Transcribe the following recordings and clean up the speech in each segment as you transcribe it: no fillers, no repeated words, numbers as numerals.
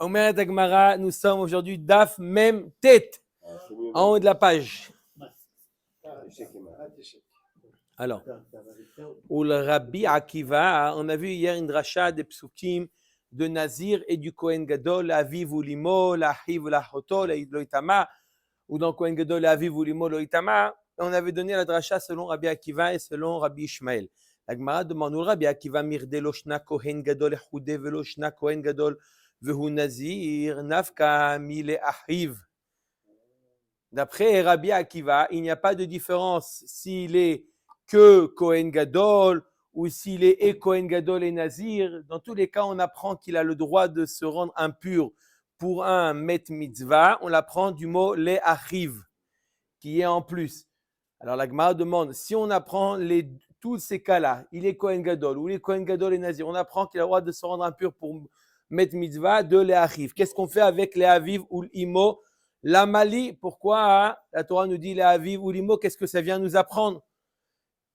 Omer Dagmara, nous sommes aujourd'hui Daf Mem Tet, en haut de la page. Alors, ou le Rabbi Akiva, on a vu hier une dracha des psukim de Nazir et du Kohen Gadol, la Aviv ou Limo, la Hiv ou la Hoto, la Loitama, ou dans Kohen Gadol, la Aviv ou Limo, Loitama. On avait donné la dracha selon Rabbi Akiva et selon Rabbi Ishmael. La Gemara demande au Rabbi Akiva, Mirde lo shna Kohen Gadol, Echude velo shna Kohen Gadol, vehu Nazir, Nafka mile Ahiv. D'après Rabbi Akiva, il n'y a pas de différence s'il est que Kohen Gadol ou s'il est et Kohen Gadol et Nazir. Dans tous les cas, on apprend qu'il a le droit de se rendre impur pour un Met Mitzvah. On l'apprend du mot le Achiv, qui est en plus. Alors la Gemara demande, si on apprend tous ces cas-là, il est Kohen Gadol ou il est Kohen Gadol et Nazir, on apprend qu'il a le droit de se rendre impur pour Met Mitzvah de le Achiv. Qu'est-ce qu'on fait avec le Aviv ou l'Imo? La Mali, pourquoi la Torah nous dit le Aviv ou l'Imo? Qu'est-ce que ça vient nous apprendre?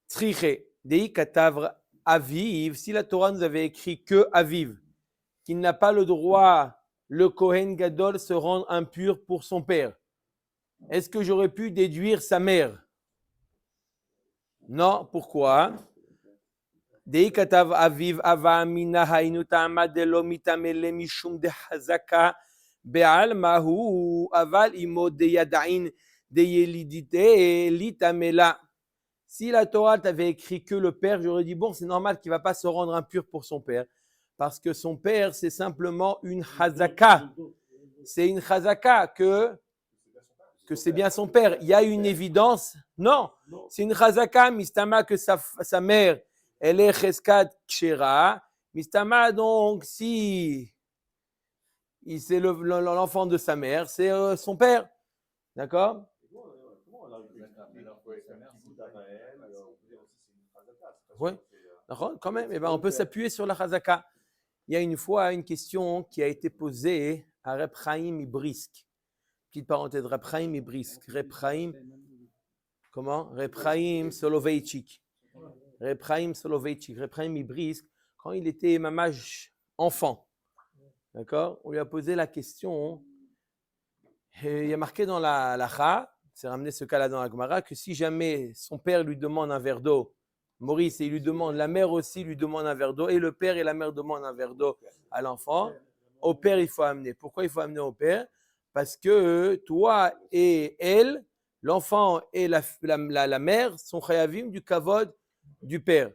Triché, Dei Katav Aviv, si la Torah nous avait écrit que Aviv, qu'il n'a pas le droit, le Kohen Gadol, se rendre impur pour son père, est-ce que j'aurais pu déduire sa mère? Non, pourquoi? Dei Katav Aviv Ava Amina Hainu Ta'amad Delo Mitamele Mishum de Hazaka Be'al Mahu Aval Imo de Yadain de Yelidite Litamela. Si la Torah t'avait écrit que le père, j'aurais dit, bon, c'est normal qu'il ne va pas se rendre impur pour son père. Parce que son père, c'est simplement une chazaka. C'est une chazaka que c'est bien son père. Il y a une évidence? Non. C'est une chazaka, mistama, que sa mère, elle est cheskat kshera. Mistama, donc, si c'est l'enfant de sa mère, c'est son père. D'accord? Oui, quand même, eh ben, on peut s'appuyer sur la chazaka. Il y a une fois une question qui a été posée à Reb Chaim Ibrisk. Petite parenthèse, Reb Chaim Ibrisk. Reb Chaim, comment? Reb Chaim Soloveitchik. Reb Chaim Soloveitchik. Reb Chaim Ibrisk, quand il était mamage enfant, d'accord? On lui a posé la question, et il y a marqué dans la lacha, c'est ramené ce cas-là dans la Gemara, que si jamais son père lui demande un verre d'eau, Maurice, et il lui demande, la mère aussi lui demande un verre d'eau, et le père et la mère demandent un verre d'eau à l'enfant, au père il faut amener. Pourquoi il faut amener au père? Parce que toi et elle, l'enfant et la mère sont chayavim du kavod du père.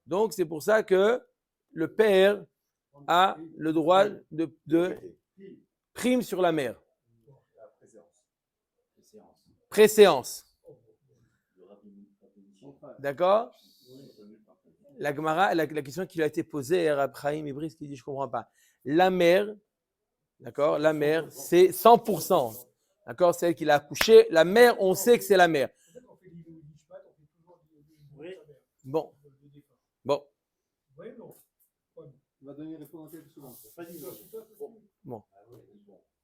Donc c'est pour ça que le père a le droit de prime sur la mère. Préséance. D'accord? La Gemara, la question qui lui a été posée à Chaim Ibrisk, qui dit, je ne comprends pas. La mère, d'accord, la mère, c'est 100%. D'accord, c'est elle qui l'a accouché. La mère, on sait que c'est la mère. Bon. Bon. Bon.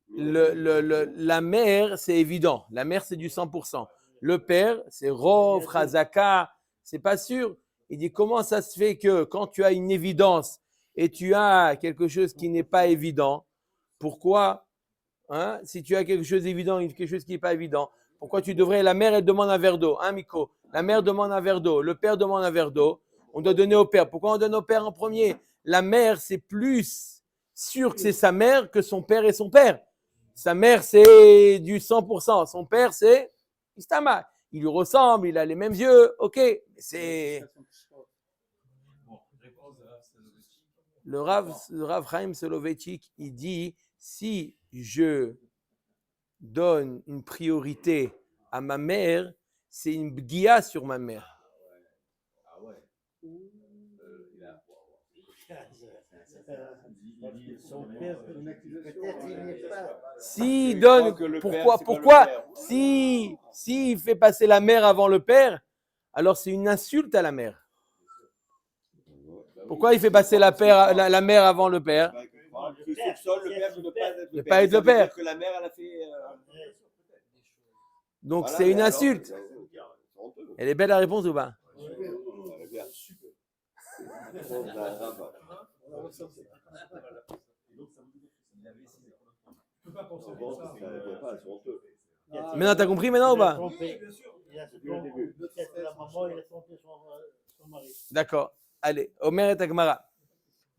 La mère, c'est évident. La mère, c'est du 100%. Le père, c'est Rov, Chazaka, c'est pas sûr. Il dit, comment ça se fait que quand tu as une évidence et tu as quelque chose qui n'est pas évident, pourquoi, si tu as quelque chose d'évident et quelque chose qui n'est pas évident, pourquoi tu devrais, la mère, elle demande un verre d'eau, Miko? La mère demande un verre d'eau, le père demande un verre d'eau, on doit donner au père. Pourquoi on donne au père en premier? La mère, c'est plus sûr que c'est sa mère que son père et son père. Sa mère, c'est du 100%. Son père, c'est Istama. Il lui ressemble, il a les mêmes yeux. Ok, c'est... Le Rav Chaim Soloveitchik, il dit, si je donne une priorité à ma mère, c'est une bgia sur ma mère. S'il donne, pourquoi si il fait passer la mère avant le père, alors c'est une insulte à la mère. Pourquoi il fait passer la mère avant le père? Ne pas être le père. Donc c'est une insulte. Elle est belle la réponse ou pas? peux pas penser comme ça. Maintenant, t'as compris maintenant ou pas? Oui, bien sûr. Il a se trompé. Peut-être la maman, il a trompé son mari. D'accord. Allez, Omer et Agmara.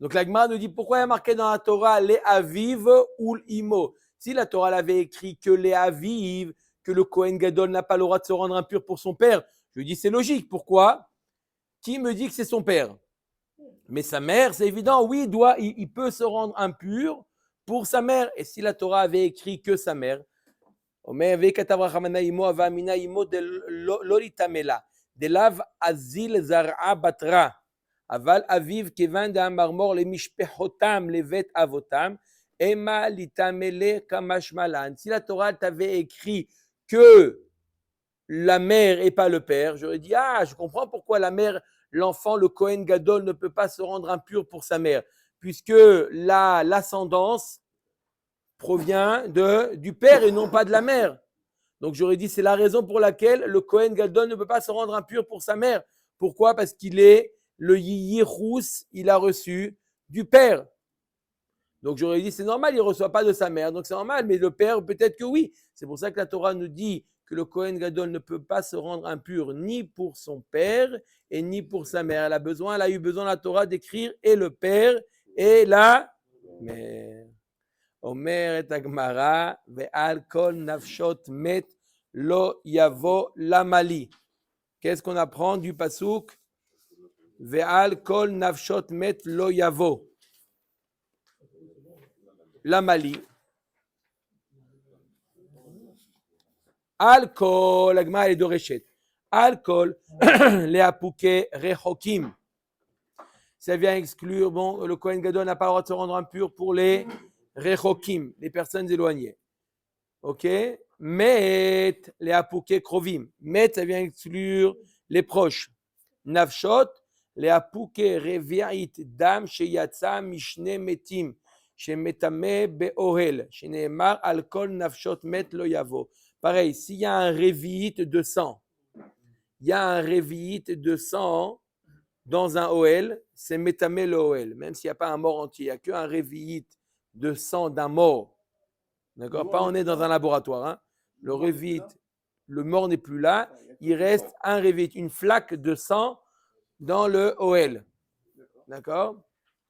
Donc la Gemara nous dit pourquoi il y a marqué dans la Torah les aviv ou l'imo. Si la Torah l'avait écrit que les aviv, que le Kohen Gadol n'a pas le droit de se rendre impur pour son père, je lui dis c'est logique. Pourquoi? Qui me dit que c'est son père? Mais sa mère, c'est évident, oui, il peut se rendre impur pour sa mère. Et si la Torah avait écrit que sa mère, Omer vekatav rachamana imo avamina imo de loritamela de lav azil zar'a batra. Aval aviv kevan de amarmor le mishpechotam levet avotam ema litamele kamashmalan. Si la Torah t'avait écrit que la mère et pas le père, j'aurais dit ah, je comprends pourquoi la mère, l'enfant, le Kohen Gadol ne peut pas se rendre impur pour sa mère, puisque l'ascendance provient du père et non pas de la mère. Donc j'aurais dit c'est la raison pour laquelle le Kohen Gadol ne peut pas se rendre impur pour sa mère. Pourquoi? Parce qu'il est le Yichus, il a reçu du père. Donc j'aurais dit c'est normal, il ne reçoit pas de sa mère, donc c'est normal, mais le père peut-être que oui. C'est pour ça que la Torah nous dit que le Kohen Gadol ne peut pas se rendre impur ni pour son père et ni pour sa mère. Elle a eu besoin la Torah d'écrire et le père et la mère. Omer et Agmara ve'al kol nafshot met lo yavo lamali. Qu'est-ce qu'on apprend du pasuk? Ve'al kol nafshot met lo yavo lamali. Alcool, la Gemara est d'Oreshet. Alcool, les apouké rechokim. Ça vient exclure, bon, le Kohen Gadol n'a pas le droit de se rendre impur pour les rechokim, les personnes éloignées. Ok? Met, les apouké krovim. Met, ça vient exclure les proches. Nafshot, les apouké revi'it dam sheyatsa mishne metim. Shemetame be'ohel. Sheneemar alcool nafshot met lo yavo. Pareil, s'il y a un révite de sang, dans un OL, c'est métamé le OL, même s'il n'y a pas un mort entier, il n'y a qu'un révite de sang d'un mort. D'accord? Pas on est dans un laboratoire. Hein. Le révite, le mort n'est plus là, il reste un révite, une flaque de sang dans le OL. D'accord?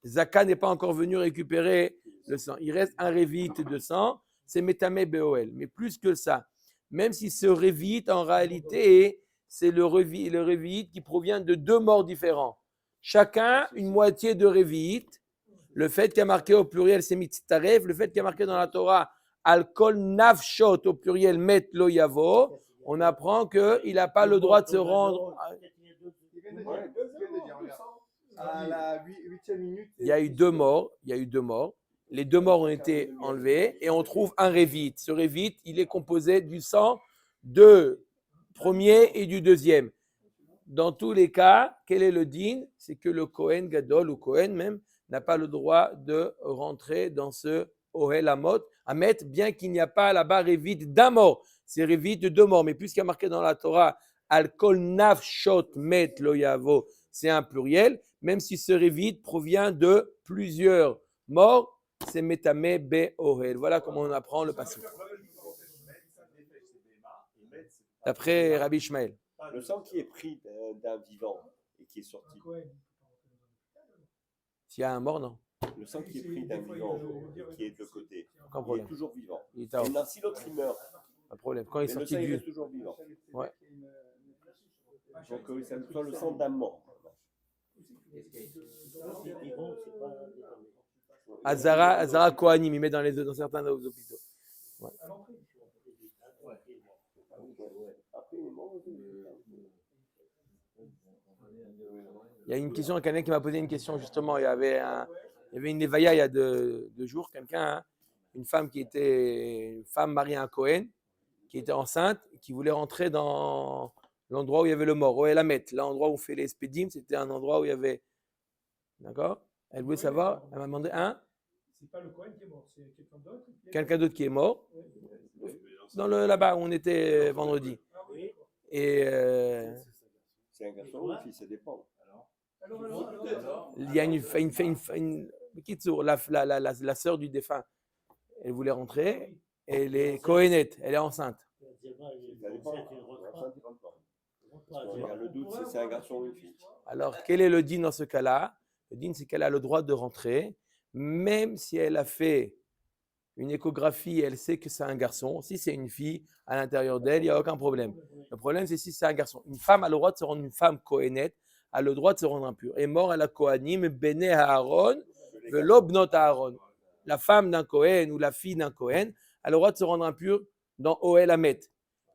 Zaka n'est pas encore venu récupérer le sang. Il reste un révite de sang, c'est métamé BOL. Mais plus que ça, même si ce révite, en réalité, c'est le révite qui provient de deux morts différents. Chacun, une moitié de révite. Le fait qu'il y a marqué au pluriel, c'est mitzaref. Le fait qu'il y a marqué dans la Torah, alcool nafshot, au pluriel, met lo yavo, on apprend qu'il n'a pas le droit de se rendre. À la 8e minute. Il y a eu deux morts. Les deux morts ont été enlevés et on trouve un révite. Ce révite, il est composé du sang du premier et du deuxième. Dans tous les cas, quel est le din? C'est que le Kohen Gadol ou Kohen même n'a pas le droit de rentrer dans ce Ohel Hamet, bien qu'il n'y a pas là-bas révite d'un mort. C'est révite de deux morts. Mais puisqu'il y a marqué dans la Torah, Al-Kol Nafshot Met Lo Yavo, c'est un pluriel, même si ce révite provient de plusieurs morts, c'est Metame Be Ohel. Voilà comment on apprend le passage. D'après Rabbi Ishmael. Le sang qui est pris d'un vivant et qui est sorti. S'il y a un mort, non. Le sang qui est pris d'un vivant et qui est de côté, Aucun il problème. est toujours vivant. Il est Et out. là, si l'autre il meurt, Pas de problème. Quand il est mais le sorti sang il du. reste toujours vivant. Ouais. Donc ça soit le sang d'un mort. Azara Kohanim, il met dans certains hôpitaux. Ouais. Il y a une question, quelqu'un qui m'a posé une question justement. Il y avait une Levaya il y a deux jours, quelqu'un, une femme mariée à un Kohen, qui était enceinte, qui voulait rentrer dans l'endroit où il y avait le mort, où elle la met. L'endroit où on fait les spédimes, c'était un endroit où il y avait. D'accord? Elle voulait savoir, elle m'a demandé C'est pas le Cohen qui est mort, c'est quelqu'un d'autre. Quelqu'un d'autre qui est mort. Là-bas où on était vendredi. Et C'est un garçon ou une fille, ça dépend. il y a la sœur du défunt. elle voulait rentrer, et elle est Kohénette, elle est enceinte. Ça dépend. Il y a le doute, c'est un garçon ou une fille. Alors, quel est le din dans ce cas-là? Le din, c'est qu'elle a le droit de rentrer, même si elle a fait une échographie, elle sait que c'est un garçon. Si c'est une fille, à l'intérieur d'elle, il n'y a aucun problème. Le problème, c'est si c'est un garçon. Une femme a le droit de se rendre une femme kohénette, a le droit de se rendre impure. Et mort à la kohanim, bene Aaron, velo bnot Aaron. La femme d'un Kohen ou la fille d'un Kohen a le droit de se rendre impure dans Oel Hamet.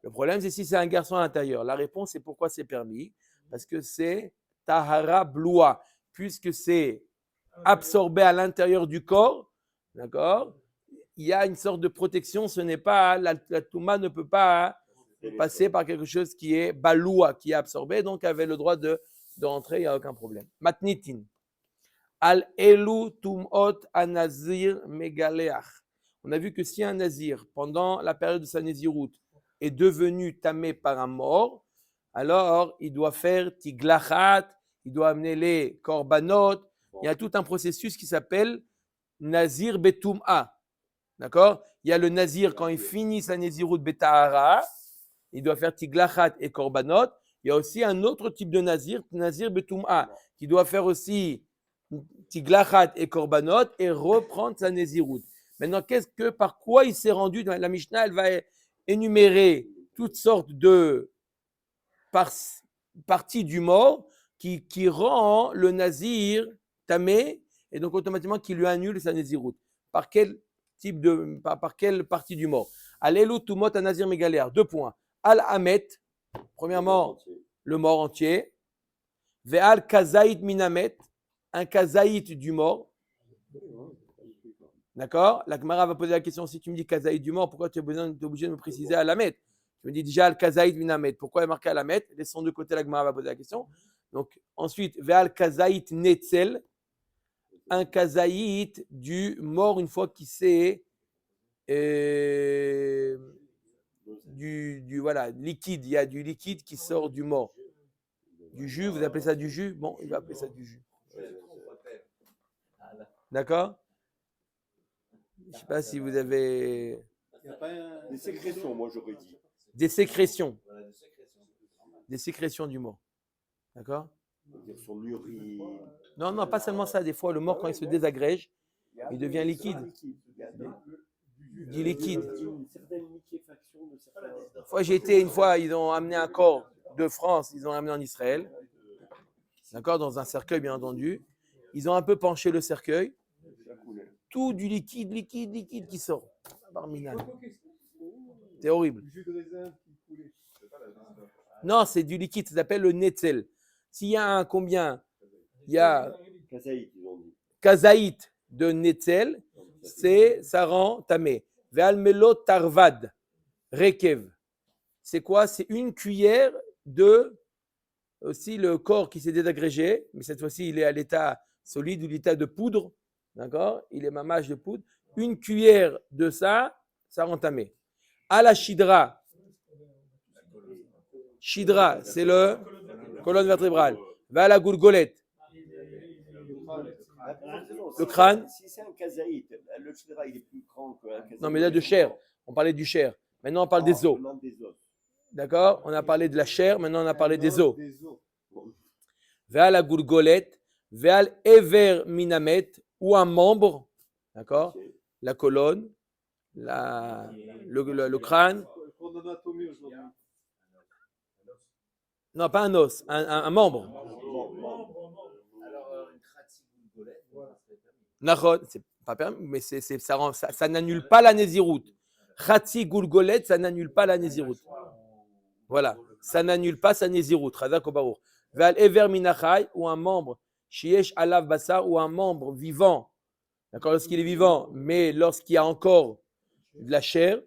Le problème, c'est si c'est un garçon à l'intérieur. La réponse, c'est pourquoi c'est permis. Parce que c'est Tahara Bloua, puisque c'est absorbé à l'intérieur du corps, d'accord? Il y a une sorte de protection, ce n'est pas, la Touma ne peut pas passer par quelque chose qui est Baloua, qui est absorbé, donc elle avait le droit de rentrer, il n'y a aucun problème. Matnitin. Al elu tumot anazir megaleach. On a vu que si un nazir, pendant la période de sa nésiroute, est devenu tamé par un mort, alors il doit faire tiglachat, il doit amener les korbanot. Il y a tout un processus qui s'appelle nazir betum'a. D'accord? Il y a le nazir quand il finit sa nésiroute betahara, il doit faire tiglachat et korbanot. Il y a aussi un autre type de nazir betum'a, qui doit faire aussi tiglachat et korbanot et reprendre sa nésiroute. Maintenant, par quoi il s'est rendu? La Mishnah, elle va énumérer toutes sortes de parties du mort qui rend le nazir tamé et donc automatiquement qui lui annule sa nésiroute. Par quelle partie du mort? Alelu tumot anazir megaléar. 2 points. Al hamet, premièrement, le mort entier. Ve'al kazaït minamet, un kazaït du mort. D'accord? La Gemara va poser la question, si tu me dis kazaït du mort, pourquoi tu es obligé de me préciser à l'amet? Tu me dis déjà al kazaït minamet. Pourquoi il est marqué à l'amet? Laissons de côté, la Gemara va poser la question. Donc, ensuite, ve'al kazaït netzel, un kazaït du mort une fois qu'il s'est voilà, liquide. Il y a du liquide qui sort du mort. Du jus, vous appelez ça du jus? Bon, il va appeler ça du jus. D'accord? Je ne sais pas si vous avez... Des sécrétions, moi j'aurais dit. Des sécrétions. Des sécrétions du mort. D'accord? Son urine. Non, non, pas seulement ça. Des fois, le mort, quand il se désagrège, il devient liquide. Du liquide. Une certaine liquéfaction de Une fois, ils ont amené un corps de France, ils ont amené en Israël. D'accord? Dans un cercueil, bien entendu. Ils ont un peu penché le cercueil. Tout du liquide qui sort. C'est horrible. Non, c'est du liquide, ça s'appelle le netzel. S'il y a un combien? Il y a kazaït de netzel, ça rend tamé. Ve'almelo tarvad, rekev. C'est quoi? C'est une cuillère de aussi le corps qui s'est désagrégé, mais cette fois-ci il est à l'état solide ou l'état de poudre. D'accord? Il est mamage de poudre. Une cuillère de ça rend tamé. À la shidra. Shidra, c'est le colonne vertébrale. Va à la goulgolette. Le crâne. Si c'est un kazaït, le shidra il est plus grand qu'un kazaït. Non, mais là de chair. On parlait du chair. Maintenant on parle des os. D'accord? On a parlé de la chair, maintenant on a parlé des os. Va à la goulgolette. Va à l'ever minamet ou un membre. D'accord? La colonne, le crâne. Non, pas un os, un membre. C'est pas permis, mais ça n'annule pas la nésiroute. Khatsi goulgolet, ça n'annule pas la nésiroute. Voilà, ça n'annule pas sa nésiroute. Razak obarour. Val ever minachai, ou un membre, shiesh alav basar, ou un membre vivant. D'accord, lorsqu'il est vivant, mais lorsqu'il y a encore de la chair,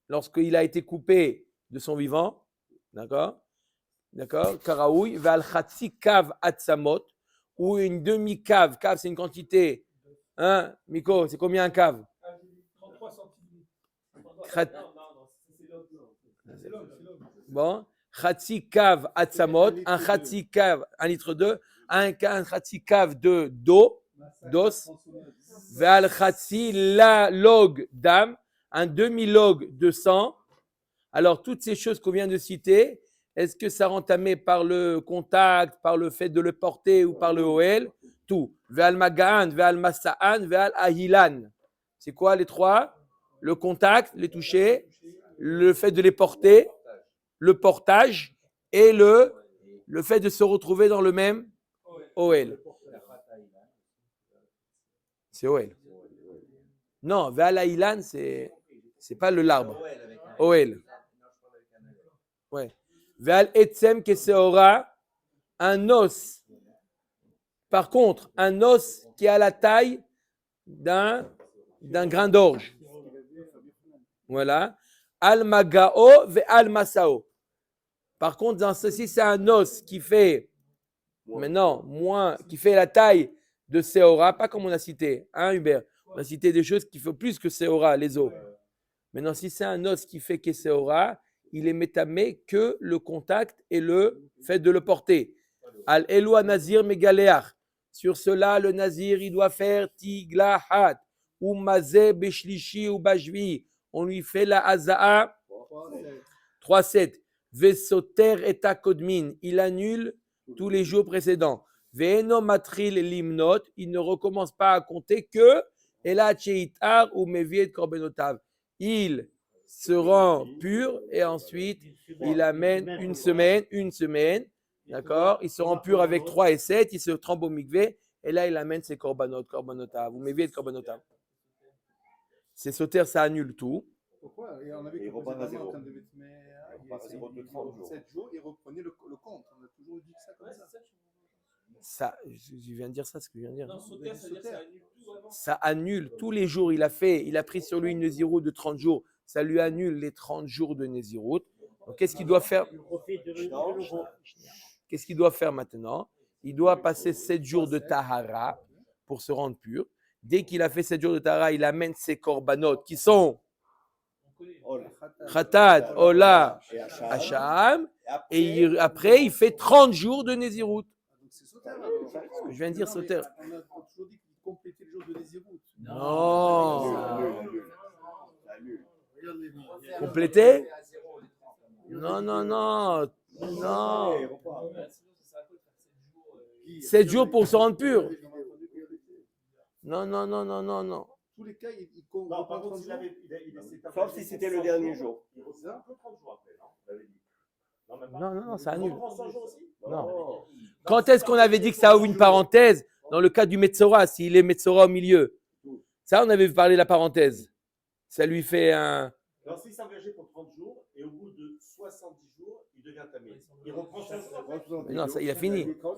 lorsqu'il a été coupé de son vivant, d'accord, karaoui, val khatsi kav atsamot, ou une demi-cave. Cave, c'est une quantité. Hein, Miko, c'est combien un cave? 33 centilitres. C'est l'homme. Bon, khatsi cave atsamot, un khatsi cave, 1,2 litre, un khatsi cave d'os, Ve'al chatzi la log dam, un demi-log de sang. Alors, toutes ces choses qu'on vient de citer, est-ce que ça rend tamé par le contact, par le fait de le porter ou par le OL? Tout. Ve'al magaan, ve'al masa'an, ve'al ahilan. C'est quoi les trois? Le contact, les toucher, le fait de les porter, le portage et le fait de se retrouver dans le même OL. C'est OL. Non, ve'al ahilan, c'est pas le l'arbre. OL. Ouais. Ve'al etzem keseora, un os. Par contre, un os qui a la taille d'un grain d'orge. Voilà. Al magao ve'al masao. Par contre, dans ceci, c'est un os qui fait, maintenant, qui fait la taille de Seora, pas comme on a cité, hein, Hubert? On a cité des choses qui font plus que Seora, les os. Maintenant, si c'est un os qui fait que Seora, il est métamé que le contact et le fait de le porter. Al Eloua Nazir Megaleach. Sur cela, le Nazir, il doit faire Tiglahat, ou Mazé Beshlishi ou Bajvi. On lui fait la Haza'a 3-7. Vesoter et Kodmin. Il annule tous les jours précédents. Ve'eno Matril Limnot. Il ne recommence pas à compter que Ela Cheitar ou Meviet Korbenotav. Il se rend pur et ensuite il amène une semaine. D'accord? Il se rend pur avec 3 et 7, il se trempe au mikvé, et là il amène ses korbanotav. Vous m'éviez de korbanotav. C'est sauter, ça annule tout. Pourquoi? Et on avait Et il que repart à précédemment, zéro. quand il repart à zéro de 30 jours. 7 jours, il reprenait le compte. On a toujours dit que ça comme ça. Ça, je viens de dire ça, ce que je viens de dire. Non, sauter, ça veut dire que ça annule tout avant. Ça annule tous les jours. Il a pris sur lui une Nézirut de 30 jours. Ça lui annule les 30 jours de Nézirut. Donc qu'est-ce qu'il doit faire? Qu'est-ce qu'il doit faire maintenant? Il doit passer 7 jours de Tahara pour se rendre pur. Dès qu'il a fait 7 jours de Tahara, il amène ses korbanot qui sont Khatat, Ola, Hacham. Et après, il fait 30 jours de Nézirut. C'est sauter. Ce que je viens de dire, sauter. On a toujours dit qu'il complétait le jour de Nézirut. Non. Compléter? Non. 7 jours pour se rendre pur. Non. Tous les cas, il Non, par compte contre, 30 s'il jours. avait. Sauf si c'était le dernier jour. Il revient un peu 30 jours après, non? On l'avait dit. Même pas. Non, ça annule. On prend 100 jours aussi? Non. Quand est-ce qu'on avait dit que ça ouvre une parenthèse? Dans le cas du Metzora, s'il est Metzora au milieu. Ça, on avait parlé de la parenthèse. Ça lui fait un... Alors, s'il s'engageait pour 30 jours, et au bout de 70 jours, il devient tamé. Il reprend 100 jours après. Mais non, ça, il a fini. 100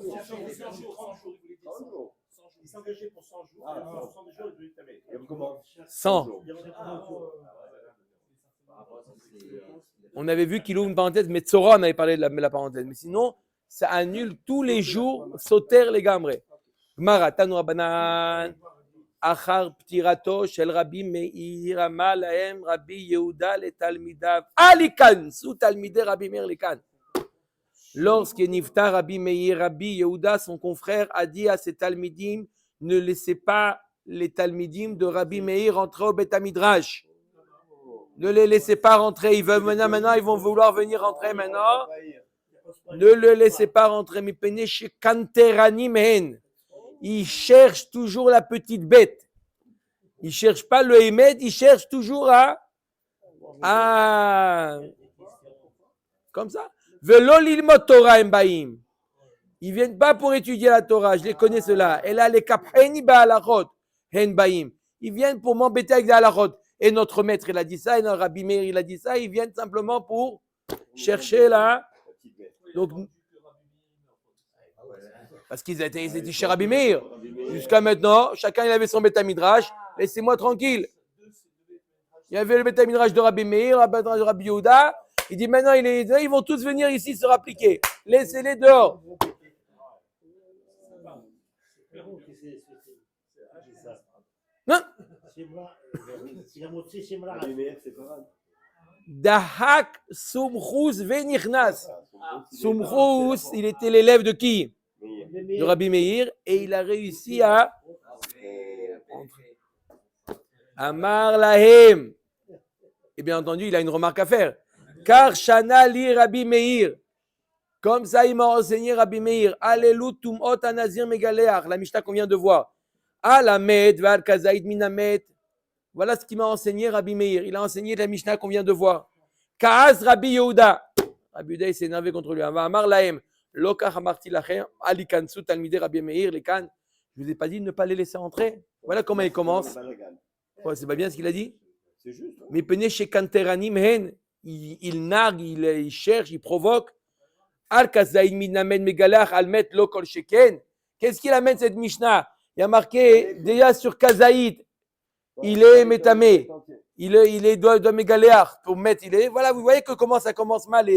jours. Il s'engageait pour 100 jours, et au bout de 70 jours, il devient tamé. Il recommence. 100. On avait vu qu'il ouvre une parenthèse, Metzora, on avait parlé de la parenthèse. Mais sinon, ça annule tous les jours, sauter les gambre. Gemara, Tanu Rabbanan, Achar Ptirato, Shel Rabbi Meir, Amalahem, Rabbi Yehuda, le Talmidav, Alikan, sous Talmideh Rabbi Meir Likan. Lorsque Nifta Rabbi Meir, Rabbi Yehuda, son confrère, a dit à ses Talmidim, ne laissez pas les Talmidim de Rabbi Meir rentrer au Beth Midrash. Ne les laissez pas rentrer. Ils veulent maintenant, ils vont vouloir venir rentrer maintenant. Ne le laissez pas rentrer. Mais prenez chez Kanterani Mehen. Ils cherchent toujours la petite bête. Ils ne cherchent pas le Hémed, ils cherchent toujours comme ça. Velo lilmot Torah embaim. Ils viennent pas pour étudier la Torah, je les connais ceux-là. Et là, les kapheni ba'alachot henbaim. Ils viennent pour m'embêter avec des halachot. Et notre maître, il a dit ça, et notre Rabbi Meir, il a dit ça. Ils viennent simplement pour chercher là. Donc, parce qu'ils étaient chez Rabbi Meir. Jusqu'à maintenant, chacun il avait son Beth Midrash. Laissez-moi tranquille. Il y avait le Beth Midrash de Rabbi Meir, le Beth Midrash de Rabbi Yehuda. Il dit maintenant, ils vont tous venir ici se rappliquer. Laissez-les dehors. Non. Dahak Sumchus Venichnas. Sumchus, il était l'élève de qui? De Rabbi Meir. Et il a réussi à Amar lahem. Et bien entendu, il a une remarque à faire. Car Shana li Rabbi Meir. Comme ça, il m'a enseigné Rabbi Meir. Alelu tumot anazir megaleach. La Mishnah qu'on vient de voir. Alamed val kazaïd minamet. Voilà ce qu'il m'a enseigné Rabbi Meir. Il a enseigné la Mishnah qu'on vient de voir. Kaaz Rabbi Yehuda. Rabbi Yehuda, il s'est énervé contre lui. Amar lahem. Lokach amarti lachem. Ali kansu talmidei Rabbi Meir. Les kan. Je vous ai pas dit de ne pas les laisser entrer. Voilà comment il commence. Ouais, c'est pas bien ce qu'il a dit. C'est juste. Hein. Mais penez chez Kanteranim hen. Il nargue, il cherche, il provoque. Al-Kazaïd minamen megalach almet lo kol sheken. Qu'est-ce qu'il amène cette Mishnah? Il y a marqué déjà sur Kazaïd. Il est métamé. Il est de Mégaléach pour mettre. Voilà, vous voyez que comment ça commence mal.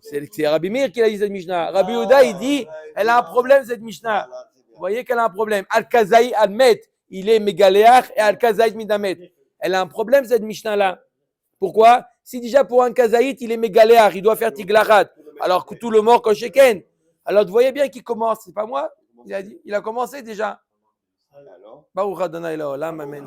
C'est Rabbi Meir qui a dit cette Mishnah. Rabbi Yehuda, il dit, elle a un problème cette Mishnah. Vous voyez qu'elle a un problème. Al-Kazaïd Almet, il est Mégaléach et Al-Kazaïd Midamet. Elle a un problème cette Mishnah-là. Pourquoi? Si déjà pour un Kazaïd, il est Mégaléach, il doit faire Tiglarat. Alors que tout le mort comme Sheken. Alors vous voyez bien qu'il commence. C'est pas moi. Il a commencé déjà. Baruch Adonai Laolam, amen.